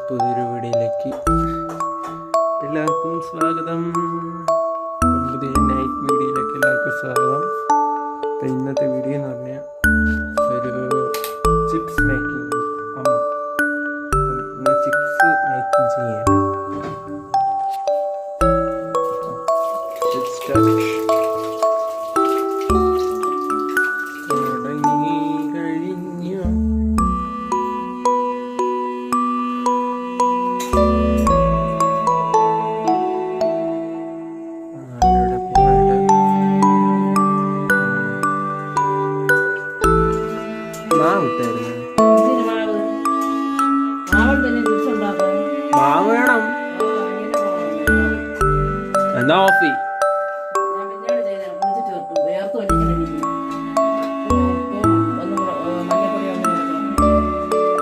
പുതിയൊരു വീഡിയോയിലേക്ക് എല്ലാവർക്കും സ്വാഗതം. പുതിയ നൈറ്റ് വീഡിയോയിലേക്ക് എല്ലാവർക്കും സ്വാഗതം. അപ്പോൾ ഇന്നത്തെ വീഡിയോ എന്ന് പറഞ്ഞാൽ ഒരു ചിപ്സ് മേക്കിംഗ് ഇന്ന് ചിപ്സ് മേക്കിംഗ് ചെയ്യാം. മാവ് വേണം എന്നാ ഓഫി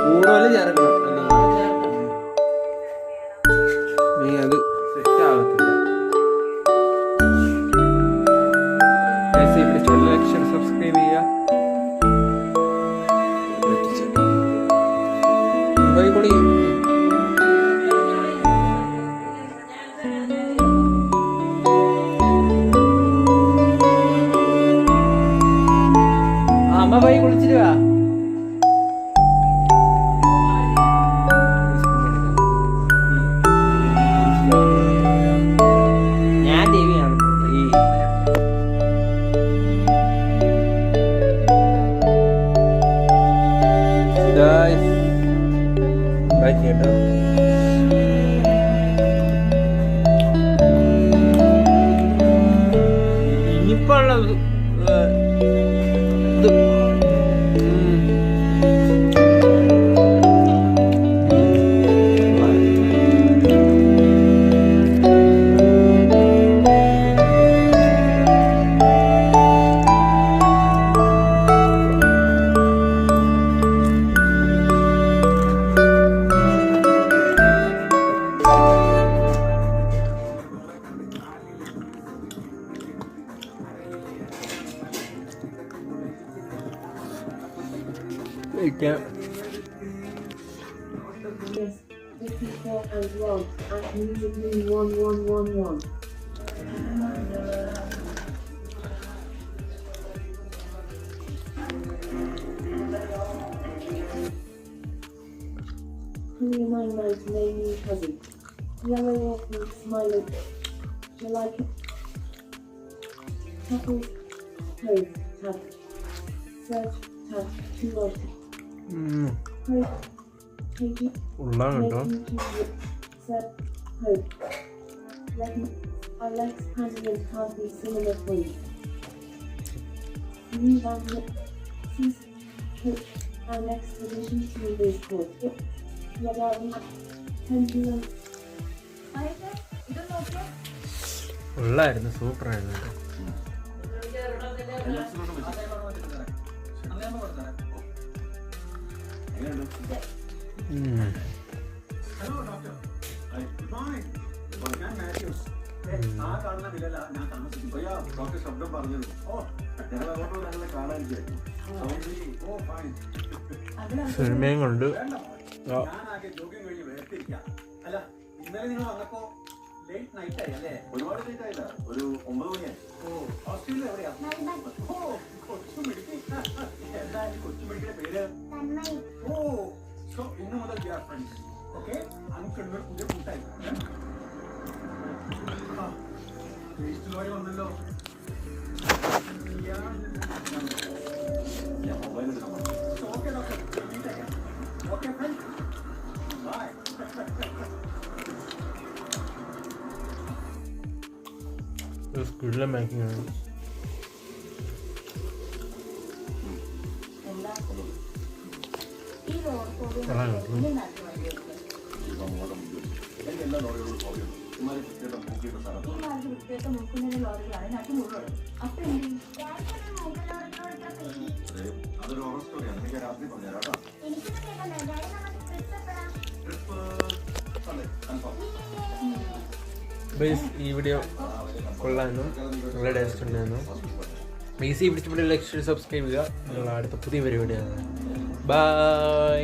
കൂടുതൽ ചേർക്കണം, നീ അത് സെറ്റ് ആവത്തില്ല. സബ്സ്ക്രൈബ് ചെയ്യുക. അമ്മ പോയി കുളിച്ചിട്ട് വാ. ഞാൻ ടി വി കാണുന്നു. കേട്ടോ ഇനിയിപ്പോ ഉള്ളത് Yes, 54 and 1 at musically 1111. Honey, my nice name you cousin. Yellow walking, smiling. You like it? Couple, pose, tap. Search, tap, to love. ഉള്ള കേട്ടോ. ഉള്ളായിരുന്നു, സൂപ്പറായിരുന്നു കേട്ടോ. Hello, doctor. Good morning. ഞാൻ മാത്യൂസ്. ആ കാണുന്ന വിലല്ല ഞാൻ താമസിക്കുന്നു. അയ്യോ ഡോക്ടർ ശബ്ദം പറഞ്ഞത്. ഓ ഞങ്ങൾ അങ്ങോട്ട് ഞങ്ങളെ കാണാനിരിക്കുന്നു. Oh fine. സിനിമയും കൊണ്ട് ഞാനാകെ ജോഗിങ് കഴിഞ്ഞ് വേർതിരിക്കാം. അല്ല ഇന്നലെ നിങ്ങൾ വന്നപ്പോ ലേറ്റ് നൈറ്റ് ആയി അല്ലേ? ഒരുപാട് ലേറ്റ് ആയില്ല, ഒരു 9 മണിയായി. ഓ ഓസ്ട്രേലിയ എവിടെയാ? ഓ കൊച്ചുമിടുക്കി. എന്തായാലും കൊച്ചുമിടുക്കിയുടെ പേര്? ഓ സോ ഇന്ന് മുതൽ we are friends. ഓക്കെ അങ്കിളിനോട് പുതിയ കൂട്ടായി വേസ്റ്റ് ലോറി വന്നല്ലോ. Okay doctor okay friend bye. സ്കൂളിലെ മേക്കിംഗ് ആണ്. എല്ലാ ലോറികളും പോവുകയുള്ളൂ. ഇമാരെ കൃത്യമായിട്ട് നോക്കിയിട്ട് സാധനം വൃത്തിയായിട്ട് നോക്കുന്നതിന് ലോറികളാണ് നാട്ടിൽ മുഴുവൻ. അപ്പൊ അതൊരു ഓറ സ്റ്റോറിയാണ്. എനിക്ക് രാത്രി പറഞ്ഞുതരാം കേട്ടോ. ഈ വീഡിയോ കൊള്ളാമെന്നും നല്ല ടേസ്റ്റ് ഉണ്ടായിരുന്നു. ഈസി പിടിച്ചപ്പോൾ ലൈക്ക് സബ്സ്ക്രൈബ് ചെയ്യുക. നിങ്ങൾ അടുത്ത പുതിയ പരിപാടിയാണ്. ബൈ.